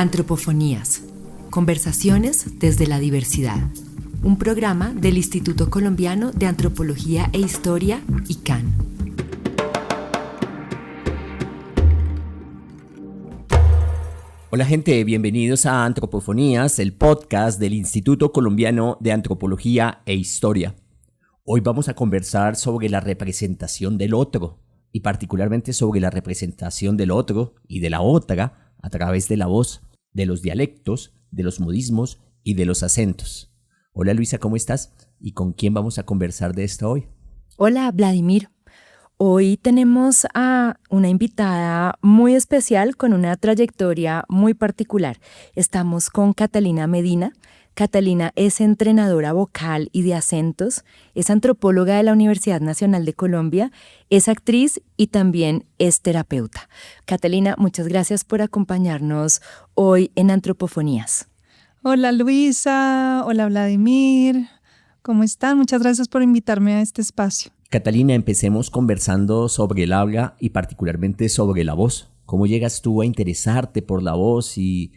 Antropofonías. Conversaciones desde la diversidad. Un programa del Instituto Colombiano de Antropología e Historia, ICANN. Hola gente, bienvenidos a Antropofonías, el podcast del Instituto Colombiano de Antropología e Historia. Hoy vamos a conversar sobre la representación del otro, y particularmente sobre la representación del otro y de la otra a través de la voz, de los dialectos, de los modismos y de los acentos. Hola Luisa, ¿cómo estás? ¿Y con quién vamos a conversar de esto hoy? Hola Vladimir. Hoy tenemos a una invitada muy especial con una trayectoria muy particular. Estamos con Catalina Medina. Catalina es entrenadora vocal y de acentos, es antropóloga de la Universidad Nacional de Colombia, es actriz y también es terapeuta. Catalina, muchas gracias por acompañarnos hoy en Antropofonías. Hola Luisa, hola Vladimir, ¿cómo están? Muchas gracias por invitarme a este espacio. Catalina, empecemos conversando sobre el habla y particularmente sobre la voz. ¿Cómo llegas tú a interesarte por la voz y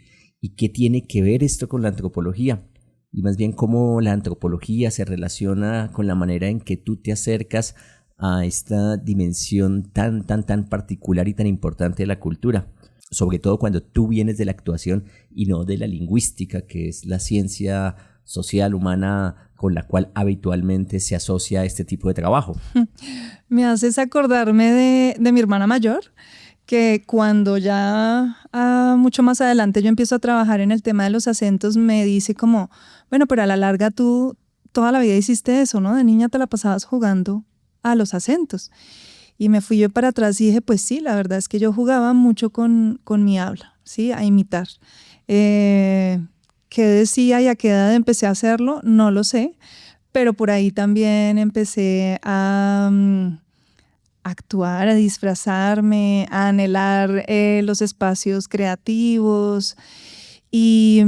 qué tiene que ver esto con la antropología? Y más bien cómo la antropología se relaciona con la manera en que tú te acercas a esta dimensión tan particular y tan importante de la cultura. Sobre todo cuando tú vienes de la actuación y no de la lingüística, que es la ciencia social humana con la cual habitualmente se asocia este tipo de trabajo. Me haces acordarme de mi hermana mayor, que cuando ya mucho más adelante yo empiezo a trabajar en el tema de los acentos, me dice como, bueno, pero a la larga tú toda la vida hiciste eso, ¿no? De niña te la pasabas jugando a los acentos. Y me fui yo para atrás y dije, pues sí, la verdad es que yo jugaba mucho con mi habla, ¿sí? A imitar. ¿Qué decía y a qué edad empecé a hacerlo? No lo sé, pero por ahí también empecé a actuar, a disfrazarme, a anhelar los espacios creativos y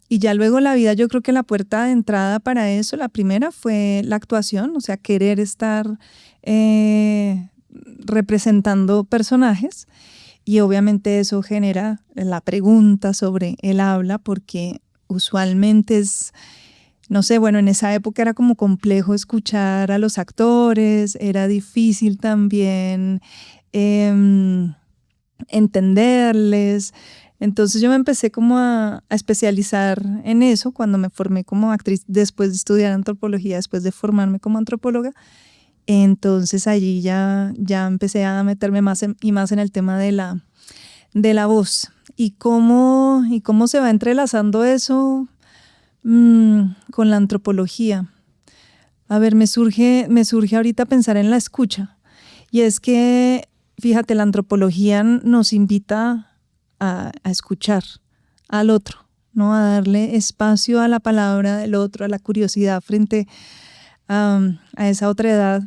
ya luego la vida, yo creo que la puerta de entrada para eso, la primera fue la actuación, o sea, querer estar representando personajes. Y obviamente eso genera la pregunta sobre el habla, porque usualmente es, no sé, bueno, en esa época era como complejo escuchar a los actores, era difícil también entenderles. Entonces yo me empecé como a especializar en eso cuando me formé como actriz, después de estudiar antropología, después de formarme como antropóloga. Entonces allí ya empecé a meterme más en el tema de la voz. ¿Y cómo se va entrelazando eso con la antropología? A ver, me surge ahorita pensar en la escucha. Y es que, fíjate, la antropología nos invita a escuchar al otro, ¿no? A darle espacio a la palabra del otro, a la curiosidad frente a esa otra edad.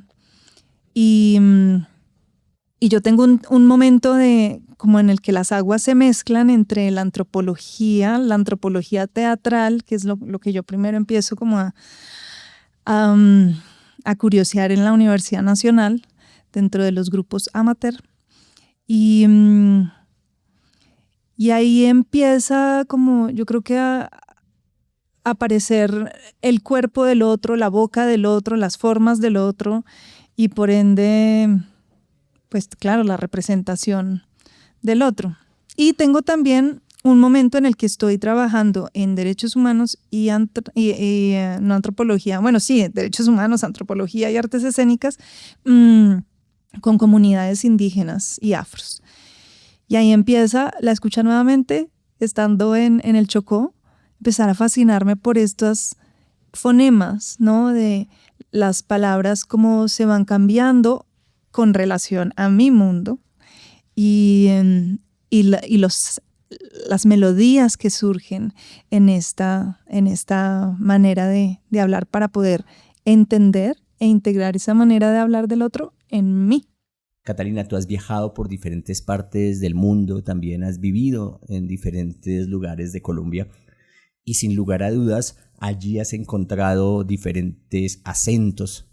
Y yo tengo un momento como en el que las aguas se mezclan entre la antropología teatral, que es lo que yo primero empiezo como a curiosear en la Universidad Nacional, dentro de los grupos amateur. Y ahí empieza como, yo creo que a aparecer el cuerpo del otro, la boca del otro, las formas del otro, y por ende, pues claro, la representación del otro. Y tengo también un momento en el que estoy trabajando en derechos humanos y no antropología, bueno, sí, derechos humanos, antropología y artes escénicas, con comunidades indígenas y afros. Y ahí empieza la escucha nuevamente, estando en el Chocó, empezar a fascinarme por estos fonemas, ¿no? De las palabras, cómo se van cambiando con relación a mi mundo y las melodías que surgen en esta manera de hablar para poder entender e integrar esa manera de hablar del otro en mí. Catalina, tú has viajado por diferentes partes del mundo, también has vivido en diferentes lugares de Colombia y sin lugar a dudas allí has encontrado diferentes acentos.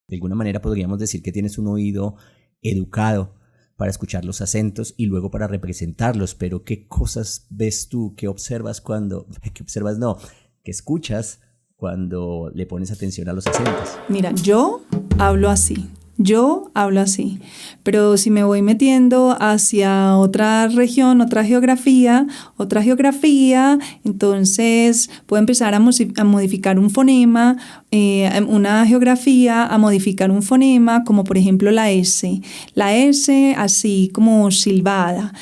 De alguna manera podríamos decir que tienes un oído educado para escuchar los acentos y luego para representarlos, pero ¿qué cosas ves tú? ¿Qué observas ¿qué escuchas cuando le pones atención a los acentos? Mira, yo hablo así. Yo hablo así, pero si me voy metiendo hacia otra región, otra geografía, entonces puedo empezar a modificar un fonema, una geografía, a modificar un fonema, como por ejemplo la S así como silbada,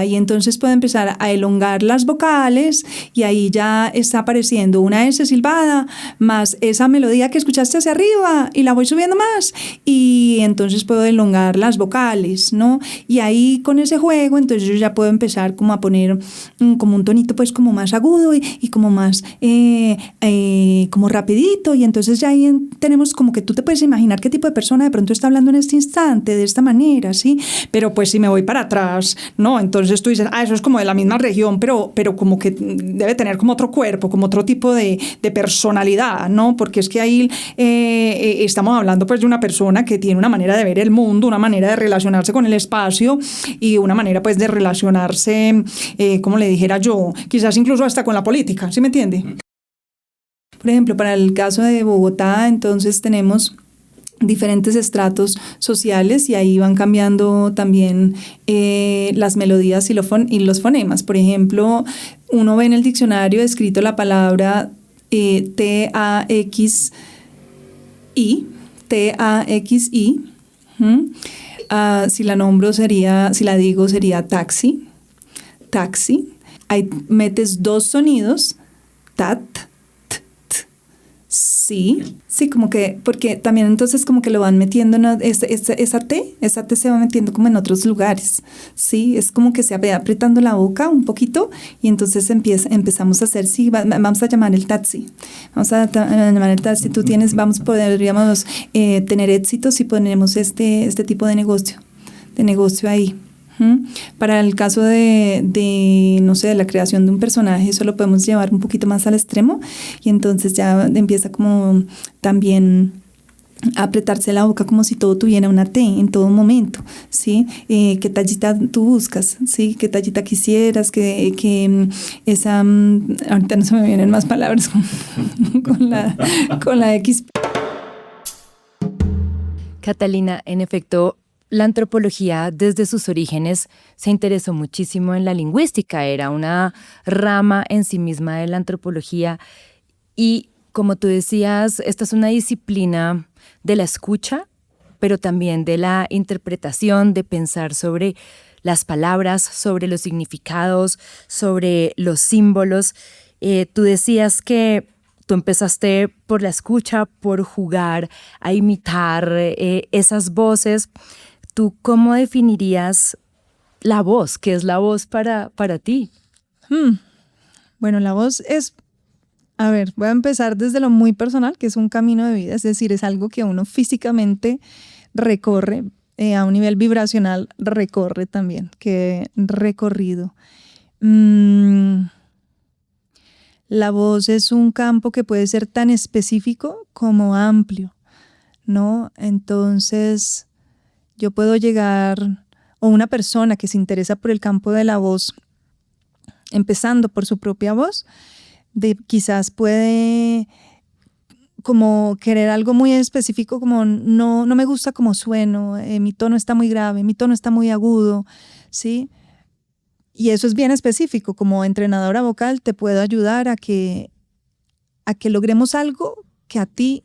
y entonces puedo empezar a elongar las vocales y ahí ya está apareciendo una S silbada más esa melodía que escuchaste hacia arriba y la voy subiendo más. Y entonces puedo elongar las vocales, ¿no? Y ahí con ese juego, entonces yo ya puedo empezar como a poner como un tonito pues como más agudo y como más como rapidito, y entonces ya ahí tenemos como que tú te puedes imaginar qué tipo de persona de pronto está hablando en este instante, de esta manera, ¿sí? Pero pues si me voy para atrás, ¿no? Entonces tú dices, eso es como de la misma región, pero como que debe tener como otro cuerpo, como otro tipo de personalidad, ¿no? Porque es que ahí estamos hablando pues de una persona que tiene una manera de ver el mundo, una manera de relacionarse con el espacio y una manera pues de relacionarse, como le dijera yo, quizás incluso hasta con la política, ¿sí me entiende? Por ejemplo, para el caso de Bogotá, entonces tenemos diferentes estratos sociales y ahí van cambiando también las melodías y los fonemas. Por ejemplo, uno ve en el diccionario escrito la palabra T-A-X-I. Si la digo sería taxi. Ahí metes dos sonidos, tat, sí, como que, porque también entonces como que lo van metiendo, ¿no? Esa T se va metiendo como en otros lugares, sí, es como que se va apretando la boca un poquito y entonces empezamos a hacer, sí, vamos a llamar el taxi, podríamos tener éxito si ponemos este tipo de negocio ahí. Para el caso no sé, de la creación de un personaje, eso lo podemos llevar un poquito más al extremo y entonces ya empieza como también a apretarse la boca como si todo tuviera una T en todo momento, ¿sí? ¿Qué tallita tú buscas? ¿Sí? ¿Qué tallita quisieras? Que esa... ahorita no se me vienen más palabras con la X. Catalina, en efecto, la antropología desde sus orígenes se interesó muchísimo en la lingüística, era una rama en sí misma de la antropología y, como tú decías, esta es una disciplina de la escucha, pero también de la interpretación, de pensar sobre las palabras, sobre los significados, sobre los símbolos. Tú decías que tú empezaste por la escucha, por jugar a imitar esas voces. ¿Tú cómo definirías la voz? ¿Qué es la voz para ti? Bueno, la voz es... A ver, voy a empezar desde lo muy personal, que es un camino de vida, es decir, es algo que uno físicamente recorre, a un nivel vibracional recorre también, que recorrido. La voz es un campo que puede ser tan específico como amplio, ¿no? Entonces, yo puedo llegar, o una persona que se interesa por el campo de la voz, empezando por su propia voz, quizás puede como querer algo muy específico, como no me gusta cómo sueno, mi tono está muy grave, mi tono está muy agudo, ¿sí? Y eso es bien específico. Como entrenadora vocal te puedo ayudar a que logremos algo que a ti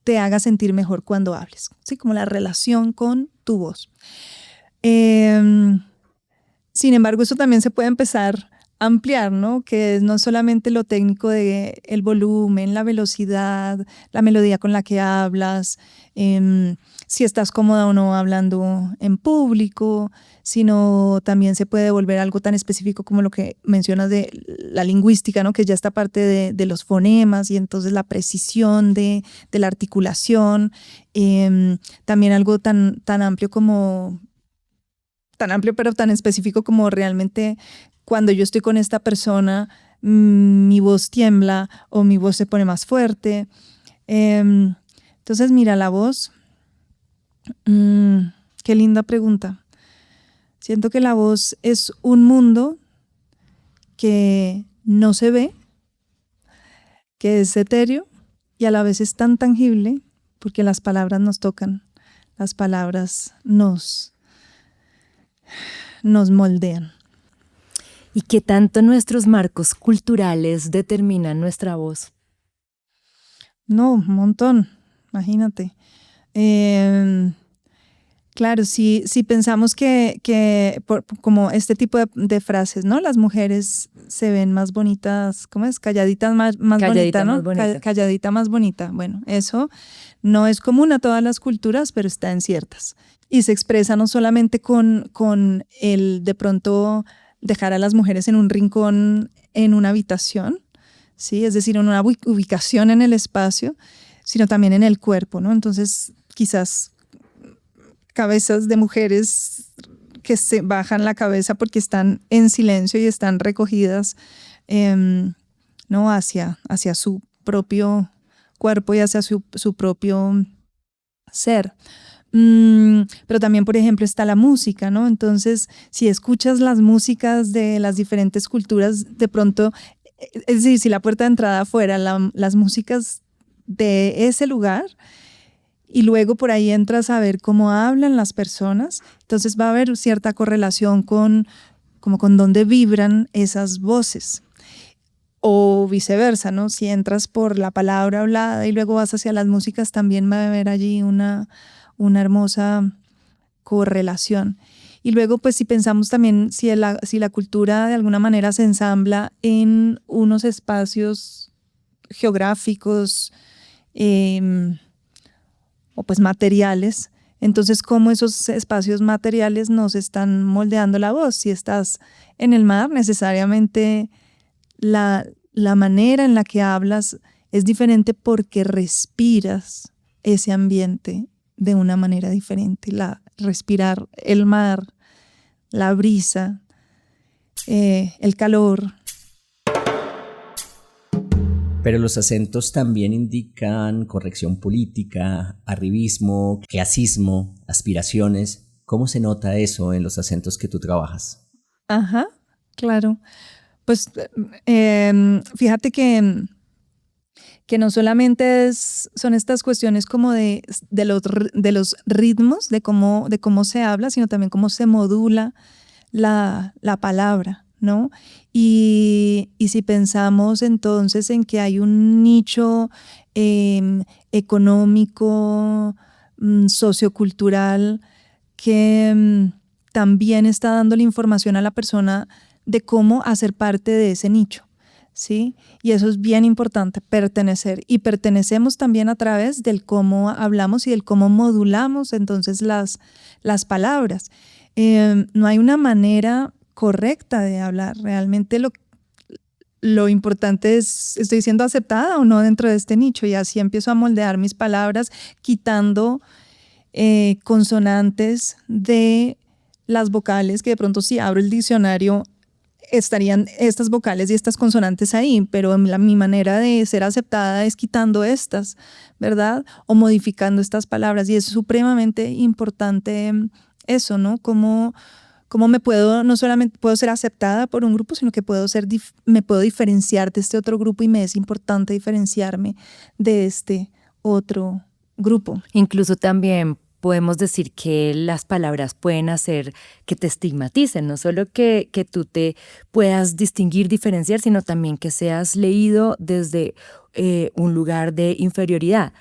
te haga sentir mejor cuando hables, ¿sí? Como la relación con tu voz. Sin embargo, eso también se puede empezar a ampliar, ¿no? Que es no solamente lo técnico de el volumen, la velocidad, la melodía con la que hablas, si estás cómoda o no hablando en público, sino también se puede volver algo tan específico como lo que mencionas de la lingüística, ¿no? Que ya está parte de los fonemas y entonces la precisión de la articulación, también algo tan amplio pero tan específico como realmente cuando yo estoy con esta persona, mi voz tiembla o mi voz se pone más fuerte. Entonces, mira, la voz Qué linda pregunta. Siento que la voz es un mundo que no se ve, que es etéreo y a la vez es tan tangible porque las palabras nos tocan, las palabras nos moldean. ¿Y qué tanto nuestros marcos culturales determinan nuestra voz? No, un montón, imagínate. Claro, si pensamos como este tipo de frases, ¿no? Las mujeres se ven más bonitas, ¿cómo es? Calladitas más bonita, ¿no? Más bonita. Calladita más bonita. Bueno, eso no es común a todas las culturas, pero está en ciertas. Y se expresa no solamente con el de pronto dejar a las mujeres en un rincón en una habitación, ¿sí? Es decir, en una ubicación en el espacio, sino también en el cuerpo, ¿no? Entonces, quizás cabezas de mujeres que se bajan la cabeza porque están en silencio y están recogidas, ¿no? hacia su propio cuerpo y hacia su propio ser. Pero también, por ejemplo, está la música, ¿no? Entonces, si escuchas las músicas de las diferentes culturas, de pronto, es decir, si la puerta de entrada fuera las músicas de ese lugar, y luego por ahí entras a ver cómo hablan las personas, entonces va a haber cierta correlación con dónde vibran esas voces. O viceversa, ¿no? Si entras por la palabra hablada y luego vas hacia las músicas, también va a haber allí una hermosa correlación. Y luego, pues si pensamos también, si la cultura de alguna manera se ensambla en unos espacios geográficos, o pues materiales, entonces cómo esos espacios materiales nos están moldeando la voz. Si estás en el mar, necesariamente la manera en la que hablas es diferente porque respiras ese ambiente de una manera diferente. Respirar el mar, la brisa, el calor. Pero los acentos también indican corrección política, arribismo, clasismo, aspiraciones. ¿Cómo se nota eso en los acentos que tú trabajas? Ajá, claro. Pues fíjate que no solamente son estas cuestiones como de los ritmos, de cómo se habla, sino también cómo se modula la palabra, ¿no? Y si pensamos entonces en que hay un nicho económico, sociocultural, que también está dando la información a la persona de cómo hacer parte de ese nicho, ¿sí? Y eso es bien importante, pertenecer. Y pertenecemos también a través del cómo hablamos y del cómo modulamos entonces las palabras. No hay una manera correcta de hablar. Realmente lo importante es, ¿estoy siendo aceptada o no dentro de este nicho? Y así empiezo a moldear mis palabras, quitando consonantes de las vocales, que de pronto si abro el diccionario estarían estas vocales y estas consonantes ahí, pero mi manera de ser aceptada es quitando estas, ¿verdad? O modificando estas palabras. Y es supremamente importante eso, ¿no? Cómo no solamente puedo ser aceptada por un grupo, sino que me puedo diferenciar de este otro grupo y me es importante diferenciarme de este otro grupo. Incluso también podemos decir que las palabras pueden hacer que te estigmaticen, no solo que tú te puedas distinguir, diferenciar, sino también que seas leído desde un lugar de inferioridad.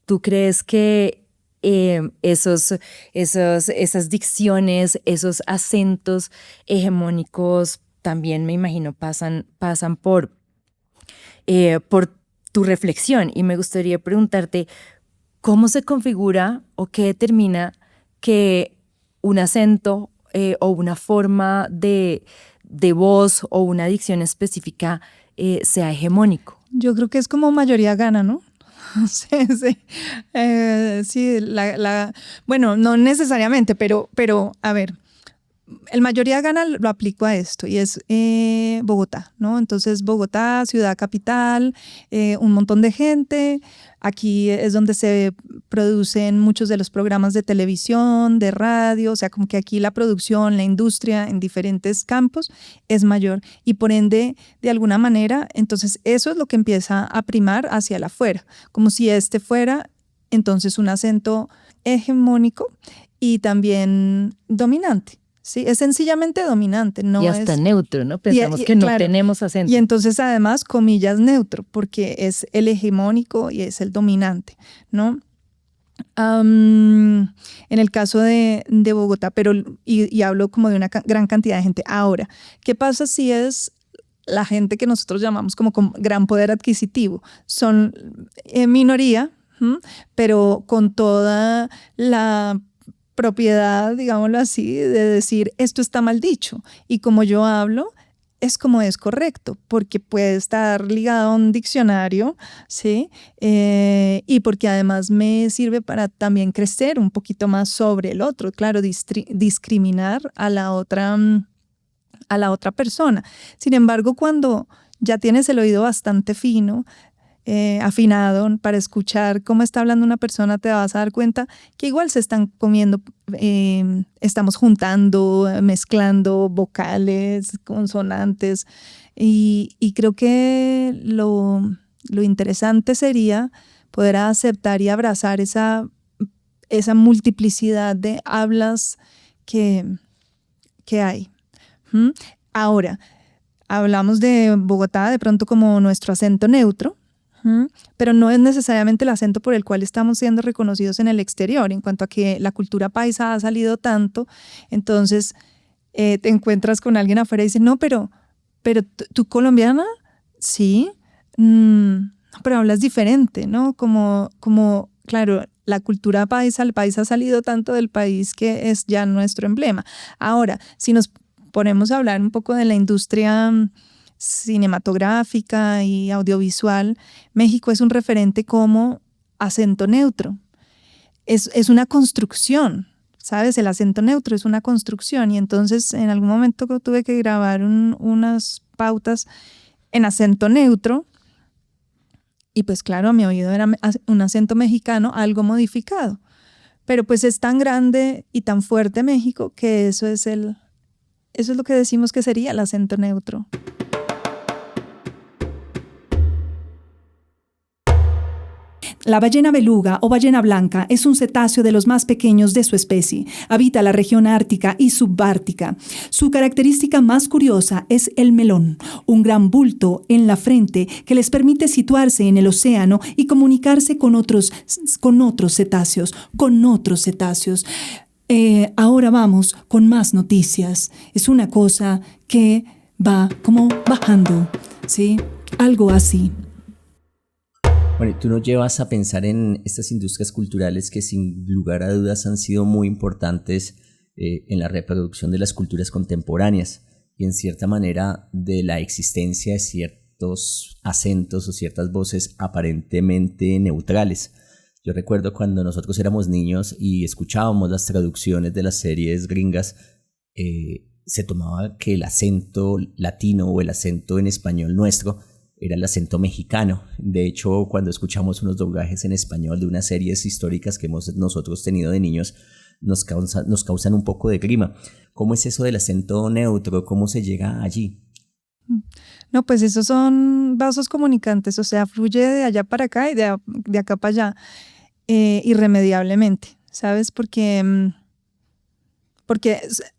¿Tú crees que esas dicciones, esos acentos hegemónicos también, me imagino, pasan por tu reflexión? Y me gustaría preguntarte, ¿cómo se configura o qué determina que un acento o una forma de voz o una dicción específica sea hegemónico? Yo creo que es como mayoría gana, ¿no? Sí, bueno, no necesariamente, pero a ver, el mayoría gana lo aplico a esto y es Bogotá, ¿no? Entonces Bogotá, ciudad capital, un montón de gente. Aquí es donde se producen muchos de los programas de televisión, de radio, o sea, como que aquí la producción, la industria en diferentes campos es mayor y por ende, de alguna manera, entonces eso es lo que empieza a primar hacia el afuera, como si este fuera entonces un acento hegemónico y también dominante. Sí, es sencillamente dominante, no y hasta es neutro, ¿no? Pensamos que no claro, tenemos acento. Y entonces además, comillas, neutro, porque es el hegemónico y es el dominante, ¿no? En el caso de Bogotá, pero y hablo como de una gran cantidad de gente. Ahora, ¿qué pasa si es la gente que nosotros llamamos como con gran poder adquisitivo? Son minoría, pero con toda la propiedad, digámoslo así, de decir esto está mal dicho y como yo hablo es como es correcto, porque puede estar ligado a un diccionario, ¿sí? Y porque además me sirve para también crecer un poquito más sobre el otro, claro, discriminar a la otra persona. Sin embargo, cuando ya tienes el oído bastante fino, afinado para escuchar cómo está hablando una persona, te vas a dar cuenta que igual se están comiendo, estamos juntando, mezclando vocales, consonantes y creo que lo interesante sería poder aceptar y abrazar esa multiplicidad de hablas que hay. Ahora, hablamos de Bogotá de pronto como nuestro acento neutro, pero no es necesariamente el acento por el cual estamos siendo reconocidos en el exterior, en cuanto a que la cultura paisa ha salido tanto, entonces te encuentras con alguien afuera y dice, no, pero ¿tú colombiana? Sí, pero hablas diferente, ¿no? Como, claro, la cultura paisa, el país ha salido tanto del país que es ya nuestro emblema. Ahora, si nos ponemos a hablar un poco de la industria cinematográfica y audiovisual, México es un referente como acento neutro. Es una construcción, ¿sabes? El acento neutro es una construcción y entonces en algún momento tuve que grabar unas pautas en acento neutro y pues claro, a mi oído era un acento mexicano algo modificado, pero pues es tan grande y tan fuerte México que eso es lo que decimos que sería el acento neutro. La ballena beluga o ballena blanca es un cetáceo de los más pequeños de su especie. Habita la región ártica y subártica. Su característica más curiosa es el melón, un gran bulto en la frente que les permite situarse en el océano y comunicarse con otros cetáceos. Ahora vamos con más noticias. Es una cosa que va como bajando, ¿sí? Algo así. Bueno, tú nos llevas a pensar en estas industrias culturales que sin lugar a dudas han sido muy importantes en la reproducción de las culturas contemporáneas y en cierta manera de la existencia de ciertos acentos o ciertas voces aparentemente neutrales. Yo recuerdo cuando nosotros éramos niños y escuchábamos las traducciones de las series gringas, se tomaba que el acento latino o el acento en español nuestro era el acento mexicano. De hecho, cuando escuchamos unos doblajes en español de unas series históricas que hemos nosotros tenido de niños, nos causan un poco de grima. ¿Cómo es eso del acento neutro? ¿Cómo se llega allí? No, pues esos son vasos comunicantes, o sea, fluye de allá para acá y de acá para allá, irremediablemente, ¿sabes? Porque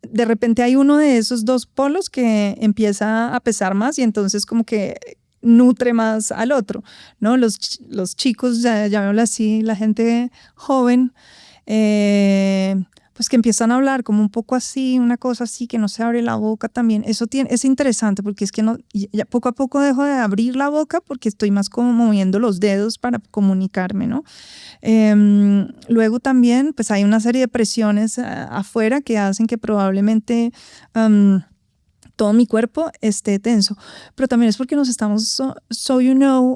de repente hay uno de esos dos polos que empieza a pesar más y entonces como que nutre más al otro, ¿no? Los chicos, llamémoslo así, la gente joven, pues que empiezan a hablar como un poco así, una cosa así, que no se abre la boca también. Eso es interesante porque es que ya poco a poco dejo de abrir la boca porque estoy más como moviendo los dedos para comunicarme, ¿no? Luego también, pues hay una serie de presiones afuera que hacen que probablemente todo mi cuerpo esté tenso, pero también es porque nos estamos,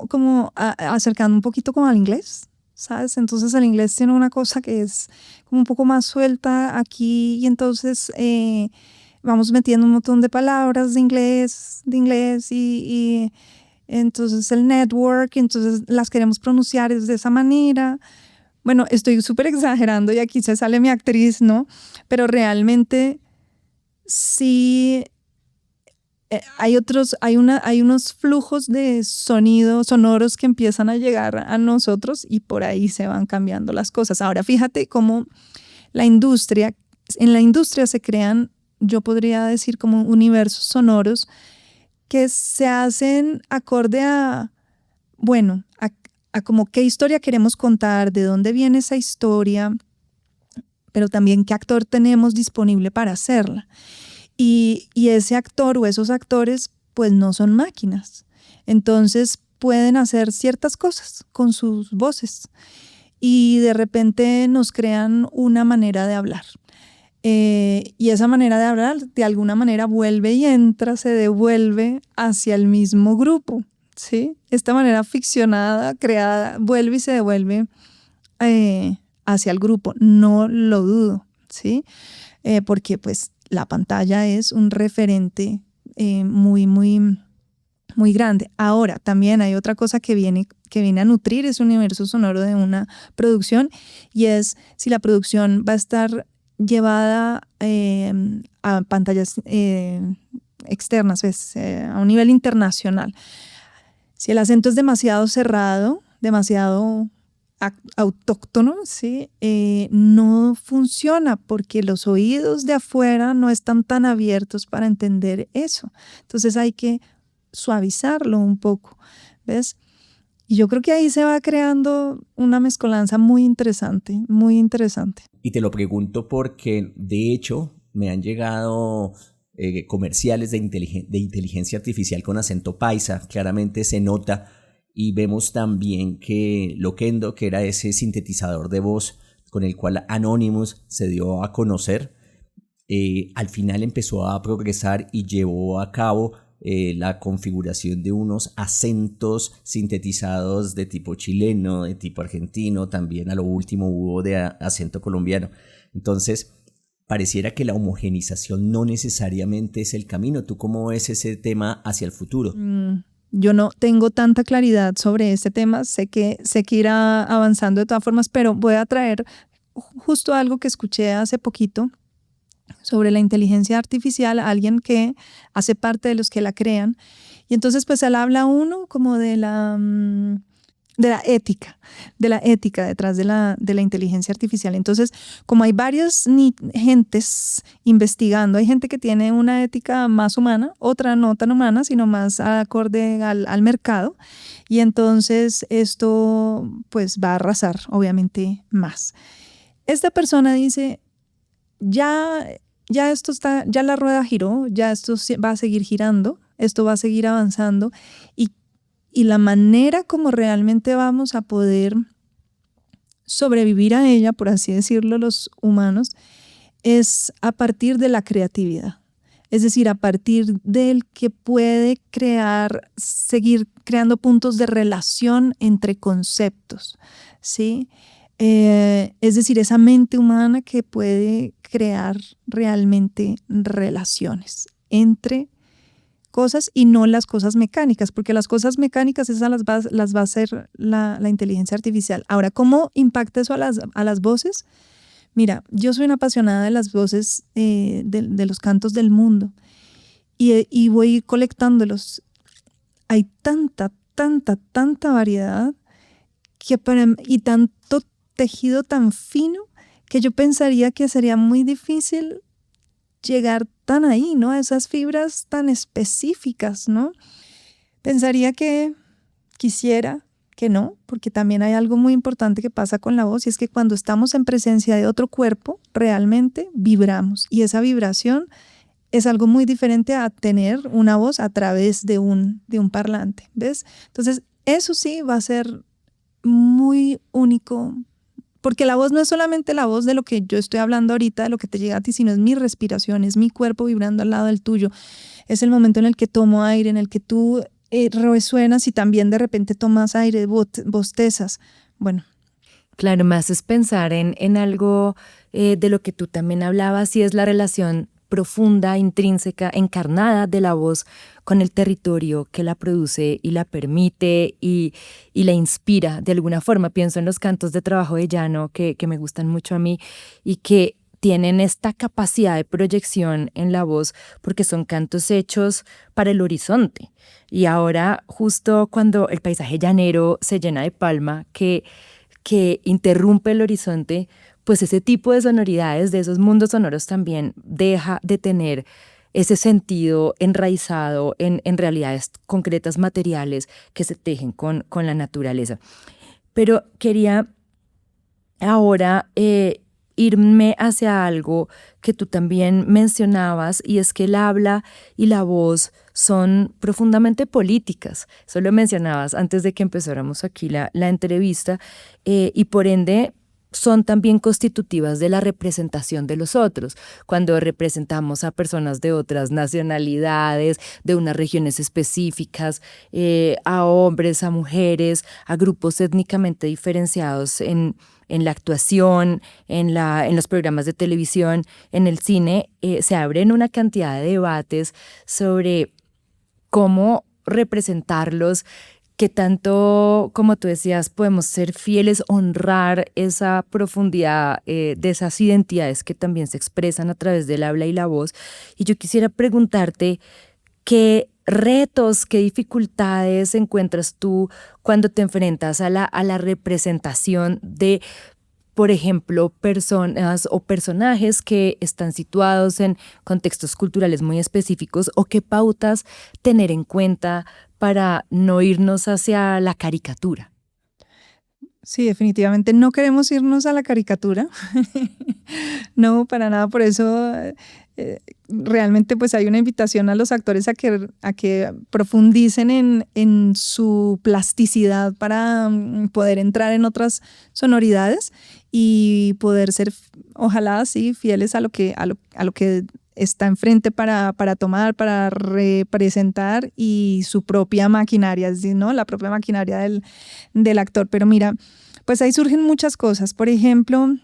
como acercando un poquito como al inglés, ¿sabes? Entonces el inglés tiene una cosa que es como un poco más suelta aquí y entonces vamos metiendo un montón de palabras de inglés y entonces el network, entonces las queremos pronunciar de esa manera. Bueno, estoy súper exagerando y aquí se sale mi actriz, ¿no? Pero realmente sí hay unos flujos de sonidos sonoros que empiezan a llegar a nosotros y por ahí se van cambiando las cosas. Ahora, fíjate cómo en la industria se crean, yo podría decir, como universos sonoros que se hacen acorde a, bueno, a como qué historia queremos contar, de dónde viene esa historia, pero también qué actor tenemos disponible para hacerla. Y ese actor o esos actores pues no son máquinas. Entonces pueden hacer ciertas cosas con sus voces y de repente nos crean una manera de hablar. Y esa manera de hablar de alguna manera vuelve y entra, se devuelve hacia el mismo grupo, ¿sí? Esta manera ficcionada, creada, vuelve y se devuelve hacia el grupo. No lo dudo, ¿sí? Porque pues la pantalla es un referente muy, muy, muy grande. Ahora, también hay otra cosa que viene a nutrir ese universo sonoro de una producción, y es si la producción va a estar llevada a pantallas externas, a un nivel internacional. Si el acento es demasiado cerrado, demasiado autóctono, ¿sí? No funciona porque los oídos de afuera no están tan abiertos para entender eso. Entonces hay que suavizarlo un poco, ¿ves? Y yo creo que ahí se va creando una mezcolanza muy interesante, muy interesante. Y te lo pregunto porque, de hecho, me han llegado comerciales de inteligencia artificial con acento paisa, claramente se nota. Y vemos también que Loquendo, que era ese sintetizador de voz con el cual Anonymous se dio a conocer, al final empezó a progresar y llevó a cabo la configuración de unos acentos sintetizados de tipo chileno, de tipo argentino, también a lo último hubo de acento colombiano. Entonces, pareciera que la homogenización no necesariamente es el camino. ¿Tú cómo ves ese tema hacia el futuro? Yo no tengo tanta claridad sobre este tema, sé que irá avanzando de todas formas, pero voy a traer justo algo que escuché hace poquito sobre la inteligencia artificial, alguien que hace parte de los que la crean, y entonces pues él habla como de la ética detrás de la inteligencia artificial. Entonces, como hay varias gentes investigando, hay gente que tiene una ética más humana, otra no tan humana, sino más acorde al mercado, y entonces esto pues va a arrasar, obviamente, más. Esta persona dice, ya esto está, ya la rueda giró, ya esto va a seguir girando, esto va a seguir avanzando, y la manera como realmente vamos a poder sobrevivir a ella, por así decirlo, los humanos, es a partir de la creatividad. Es decir, a partir del que puede seguir creando puntos de relación entre conceptos, ¿sí? Es decir, esa mente humana que puede crear realmente relaciones entre cosas y no las cosas mecánicas, porque las cosas mecánicas esas las va a hacer la inteligencia artificial. Ahora, ¿cómo impacta eso a las voces? Mira, yo soy una apasionada de las voces de los cantos del mundo y voy colectándolos. Hay tanta variedad y tanto tejido tan fino que yo pensaría que sería muy difícil llegar tan ahí, ¿no? A esas fibras tan específicas, ¿no? Pensaría que quisiera que no, porque también hay algo muy importante que pasa con la voz, y es que cuando estamos en presencia de otro cuerpo, realmente vibramos, y esa vibración es algo muy diferente a tener una voz a través de un parlante, ¿ves? Entonces, eso sí va a ser muy único, porque la voz no es solamente la voz de lo que yo estoy hablando ahorita, de lo que te llega a ti, sino es mi respiración, es mi cuerpo vibrando al lado del tuyo. Es el momento en el que tomo aire, en el que tú resuenas y también de repente tomas aire, bostezas. Bueno. Claro, más es pensar en algo de lo que tú también hablabas, y es la relación profunda, intrínseca, encarnada de la voz con el territorio que la produce y la permite y la inspira de alguna forma. Pienso en los cantos de trabajo de llano que me gustan mucho a mí y que tienen esta capacidad de proyección en la voz porque son cantos hechos para el horizonte. Y ahora, justo cuando el paisaje llanero se llena de palma, que interrumpe el horizonte, pues ese tipo de sonoridades, de esos mundos sonoros también deja de tener ese sentido enraizado en realidades concretas, materiales que se tejen con la naturaleza. Pero quería ahora irme hacia algo que tú también mencionabas, y es que el habla y la voz son profundamente políticas. Eso lo mencionabas antes de que empezáramos aquí la entrevista, y por ende son también constitutivas de la representación de los otros. Cuando representamos a personas de otras nacionalidades, de unas regiones específicas, a hombres, a mujeres, a grupos étnicamente diferenciados en la actuación, en los programas de televisión, en el cine, se abren una cantidad de debates sobre cómo representarlos, que tanto, como tú decías, podemos ser fieles, honrar esa profundidad de esas identidades que también se expresan a través del habla y la voz. Y yo quisiera preguntarte, ¿qué retos, qué dificultades encuentras tú cuando te enfrentas a la representación de, por ejemplo, personas o personajes que están situados en contextos culturales muy específicos, o qué pautas tener en cuenta para no irnos hacia la caricatura? Sí, definitivamente no queremos irnos a la caricatura. No, para nada. Por eso realmente pues hay una invitación a los actores a que profundicen en su plasticidad para poder entrar en otras sonoridades y poder ser, ojalá, sí, fieles a lo que está enfrente para tomar, para representar, y su propia maquinaria, es decir, ¿no? La propia maquinaria del actor. Pero mira, pues ahí surgen muchas cosas. Por ejemplo,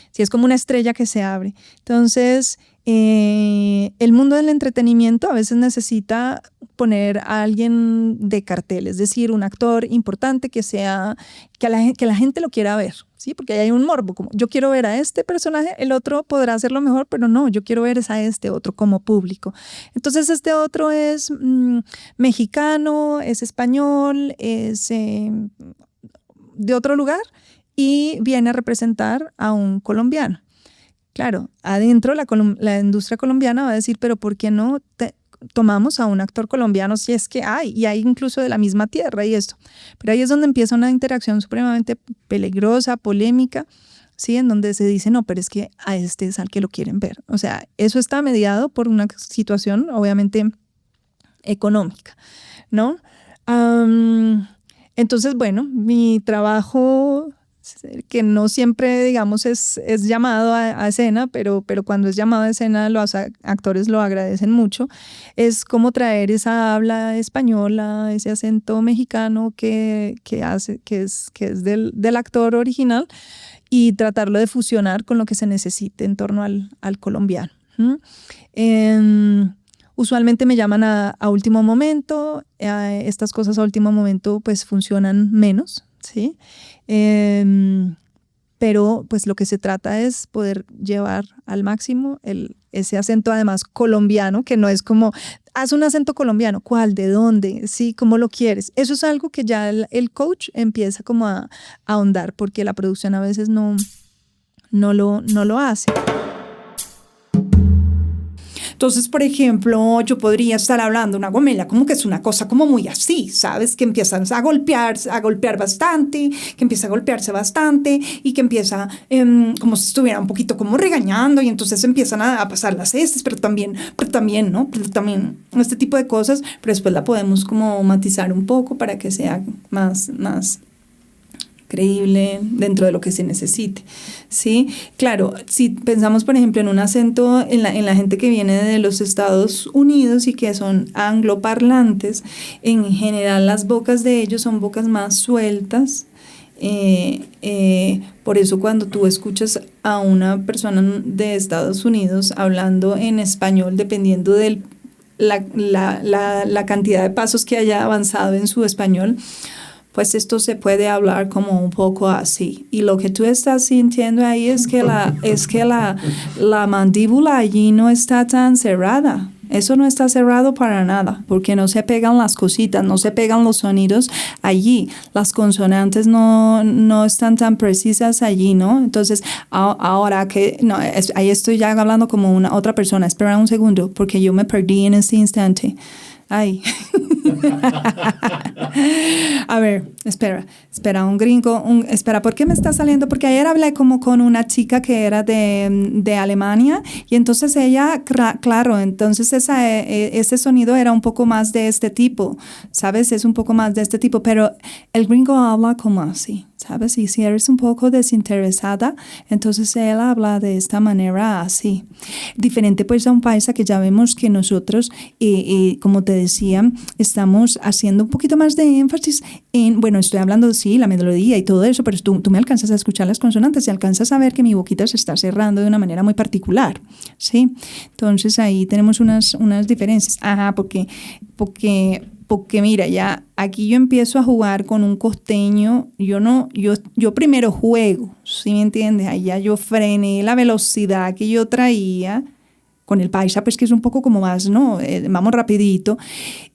si es como una estrella que se abre. Entonces, el mundo del entretenimiento a veces necesita poner a alguien de cartel, es decir, un actor importante que la gente lo quiera ver, ¿sí? Porque ahí hay un morbo, como yo quiero ver a este personaje, el otro podrá hacerlo mejor, pero no, yo quiero ver a este otro como público. Entonces este otro es mexicano, es español, es de otro lugar, y viene a representar a un colombiano. Claro, adentro la industria colombiana va a decir, pero ¿por qué no tomamos a un actor colombiano si es que hay? Y hay incluso de la misma tierra y esto. Pero ahí es donde empieza una interacción supremamente peligrosa, polémica, ¿sí? En donde se dice, no, pero es que a este es al que lo quieren ver. O sea, eso está mediado por una situación obviamente económica, ¿no? Entonces, bueno, mi trabajo, que no siempre, digamos, es llamado a escena, pero cuando es llamado a escena los actores lo agradecen mucho, es como traer esa habla española, ese acento mexicano que es del actor original, y tratarlo de fusionar con lo que se necesite en torno al colombiano. Usualmente me llaman a último momento. Estas cosas a último momento pues funcionan menos, ¿sí? Pero pues lo que se trata es poder llevar al máximo ese acento además colombiano, que no es como, haz un acento colombiano, ¿cuál? ¿De dónde? Sí, ¿cómo lo quieres? Eso es algo que ya el coach empieza como a ahondar, porque la producción a veces no lo hace. Entonces, por ejemplo, yo podría estar hablando una gomela como que es una cosa como muy así, ¿sabes? Que empiezan a golpear bastante, que empieza a golpearse bastante y que empieza como si estuviera un poquito como regañando, y entonces empiezan a pasar las heces, pero también, ¿no? Pero también este tipo de cosas, pero después la podemos como matizar un poco para que sea más creíble dentro de lo que se necesite, ¿sí? Claro, si pensamos, por ejemplo, en un acento en la gente que viene de los Estados Unidos y que son angloparlantes, en general las bocas de ellos son bocas más sueltas, Por eso cuando tú escuchas a una persona de Estados Unidos hablando en español, dependiendo de la cantidad de pasos que haya avanzado en su español, pues esto se puede hablar como un poco así. Y lo que tú estás sintiendo ahí es que la mandíbula allí no está tan cerrada. Eso no está cerrado para nada, porque no se pegan las cositas, no se pegan los sonidos allí. Las consonantes no están tan precisas allí, ¿no? Entonces, ahora que... No, ahí estoy ya hablando como otra persona. Espera un segundo, porque yo me perdí en este instante. Ay. A ver, espera, un gringo, espera, ¿por qué me está saliendo? Porque ayer hablé como con una chica que era de Alemania y entonces ella, claro, entonces ese sonido era un poco más de este tipo, ¿sabes? Es un poco más de este tipo, pero el gringo habla como así, ¿sabes? Y si eres un poco desinteresada, entonces él habla de esta manera así. Diferente pues a un paisa que ya vemos que nosotros, como te decía, estamos haciendo un poquito más de énfasis en, bueno, estoy hablando, sí, la melodía y todo eso, pero tú me alcanzas a escuchar las consonantes y alcanzas a ver que mi boquita se está cerrando de una manera muy particular, ¿sí? Entonces ahí tenemos unas diferencias. Ajá, porque mira, ya aquí yo empiezo a jugar con un costeño, yo primero juego, ¿sí me entiendes? Allá yo frené la velocidad que yo traía. Con el paisa, pues que es un poco como más, ¿no? Vamos rapidito.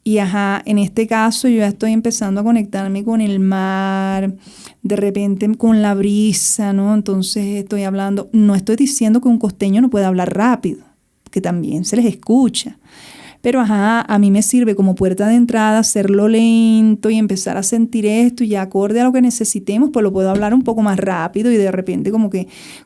Y en este caso yo ya estoy empezando a conectarme con el mar, de repente con la brisa, ¿no? Entonces estoy hablando, no estoy diciendo que un costeño no pueda hablar rápido, que también se les escucha. Pero a mí me sirve como puerta de entrada hacerlo lento y empezar a sentir esto y ya acorde a lo que necesitemos, pues lo puedo hablar un poco más rápido y de repente como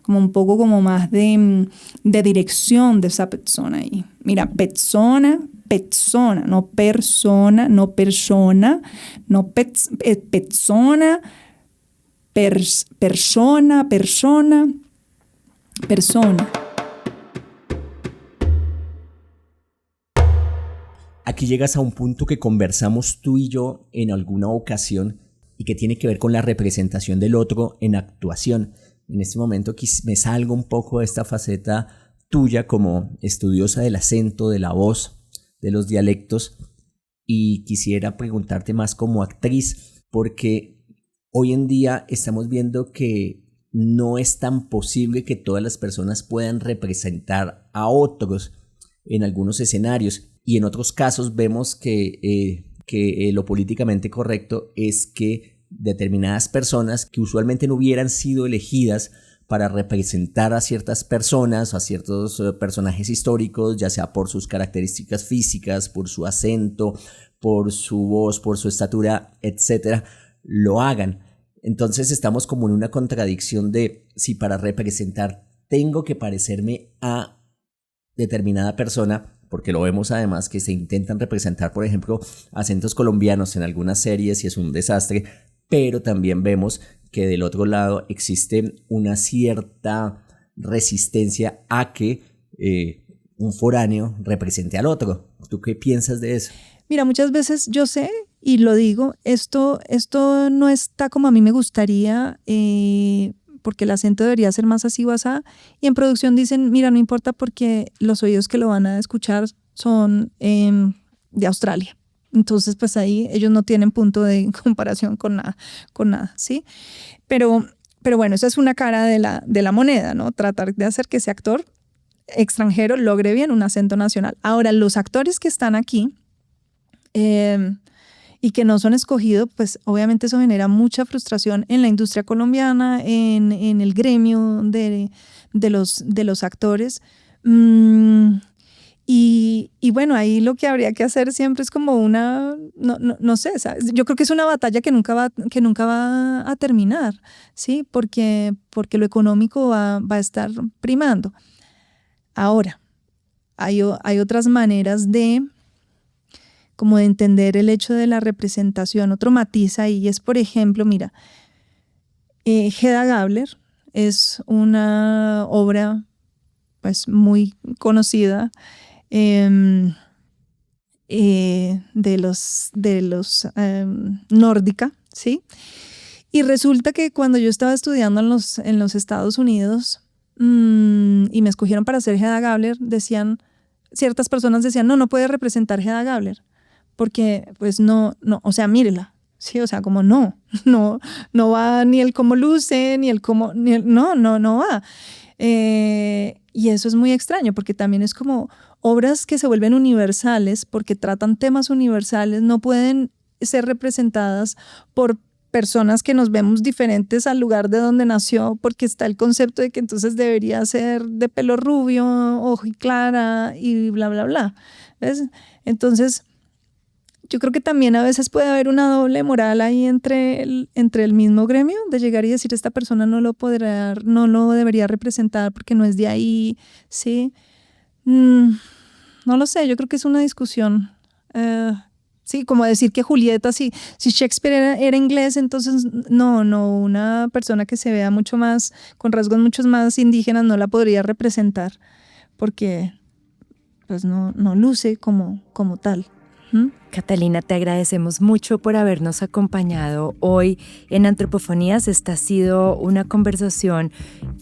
un poco como más de dirección de esa persona ahí. Mira, persona, no persona, no persona, no persona, persona. Aquí llegas a un punto que conversamos tú y yo en alguna ocasión y que tiene que ver con la representación del otro en actuación. En este momento me salgo un poco de esta faceta tuya como estudiosa del acento, de la voz, de los dialectos, y quisiera preguntarte más como actriz, porque hoy en día estamos viendo que no es tan posible que todas las personas puedan representar a otros en algunos escenarios. Y en otros casos vemos que lo políticamente correcto es que determinadas personas que usualmente no hubieran sido elegidas para representar a ciertas personas o a ciertos personajes históricos, ya sea por sus características físicas, por su acento, por su voz, por su estatura, etcétera, lo hagan. Entonces estamos como en una contradicción de si para representar tengo que parecerme a determinada persona, porque lo vemos además que se intentan representar, por ejemplo, acentos colombianos en algunas series y es un desastre, pero también vemos que del otro lado existe una cierta resistencia a que un foráneo represente al otro. ¿Tú qué piensas de eso? Mira, muchas veces yo sé y lo digo, esto no está como a mí me gustaría, porque el acento debería ser más así o asá, y en producción dicen, mira, no importa porque los oídos que lo van a escuchar son de Australia. Entonces, pues ahí ellos no tienen punto de comparación con nada, ¿sí? Pero bueno, esa es una cara de la moneda, ¿no? Tratar de hacer que ese actor extranjero logre bien un acento nacional. Ahora, los actores que están aquí y que no son escogidos, pues obviamente eso genera mucha frustración en la industria colombiana, en el gremio de los actores. Y bueno, ahí lo que habría que hacer siempre es como no sé, ¿sabes? Yo creo que es una batalla que nunca va a terminar, ¿sí? Porque lo económico va a estar primando. Ahora, hay otras maneras de entender el hecho de la representación. Otro matiz ahí es, por ejemplo, mira, Hedda Gabler es una obra pues muy conocida de los nórdica, ¿sí? Y resulta que cuando yo estaba estudiando en los Estados Unidos y me escogieron para ser Hedda Gabler, ciertas personas decían, no puede representar Hedda Gabler, porque pues no, o sea, mírela, sí, o sea, como no va ni el cómo luce, ni el cómo, no va. Y eso es muy extraño, porque también es como obras que se vuelven universales, porque tratan temas universales, no pueden ser representadas por personas que nos vemos diferentes al lugar de donde nació, porque está el concepto de que entonces debería ser de pelo rubio, ojo y clara y bla, bla, bla. ¿Ves? Entonces, yo creo que también a veces puede haber una doble moral ahí entre el mismo gremio, de llegar y decir esta persona no lo debería representar porque no es de ahí, ¿sí? No lo sé, yo creo que es una discusión. Sí, como decir que Julieta, si Shakespeare era inglés, entonces no, una persona que se vea mucho más, con rasgos mucho más indígenas no la podría representar porque pues no luce como tal. Catalina, te agradecemos mucho por habernos acompañado hoy en Antropofonías. Esta ha sido una conversación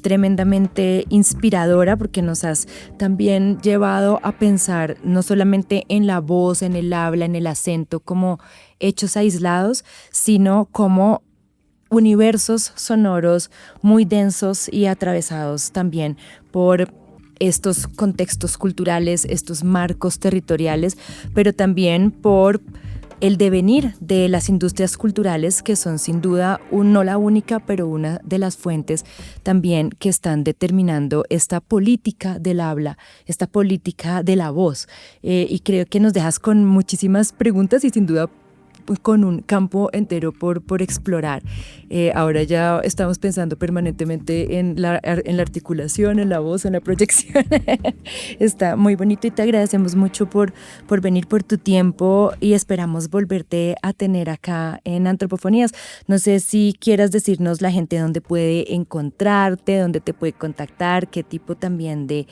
tremendamente inspiradora porque nos has también llevado a pensar no solamente en la voz, en el habla, en el acento como hechos aislados, sino como universos sonoros muy densos y atravesados también por estos contextos culturales, estos marcos territoriales, pero también por el devenir de las industrias culturales que son sin duda no la única, pero una de las fuentes también que están determinando esta política del habla, esta política de la voz. Y creo que nos dejas con muchísimas preguntas y sin duda con un campo entero por explorar. Ahora ya estamos pensando permanentemente en la articulación, en la voz, en la proyección. Está muy bonito y te agradecemos mucho por venir, por tu tiempo y esperamos volverte a tener acá en Antropofonías. No sé si quieras decirnos la gente dónde puede encontrarte, dónde te puede contactar, qué tipo también de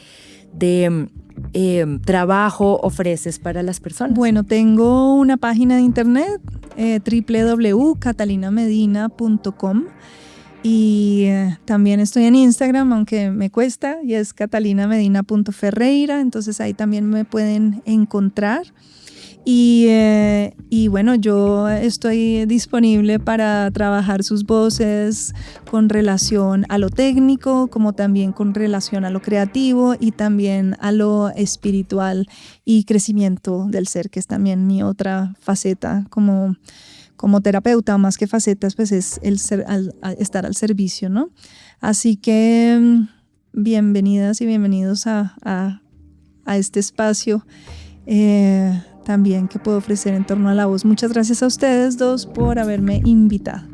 trabajo ofreces para las personas. Bueno, tengo una página de internet, www.catalinamedina.com, y también estoy en Instagram, aunque me cuesta, y es catalinamedina.ferreira, entonces ahí también me pueden encontrar. Y bueno, yo estoy disponible para trabajar sus voces con relación a lo técnico, como también con relación a lo creativo y también a lo espiritual y crecimiento del ser, que es también mi otra faceta como terapeuta, más que facetas, pues es el estar al servicio, ¿no? Así que bienvenidas y bienvenidos a este espacio también que puedo ofrecer en torno a la voz. Muchas gracias a ustedes dos por haberme invitado.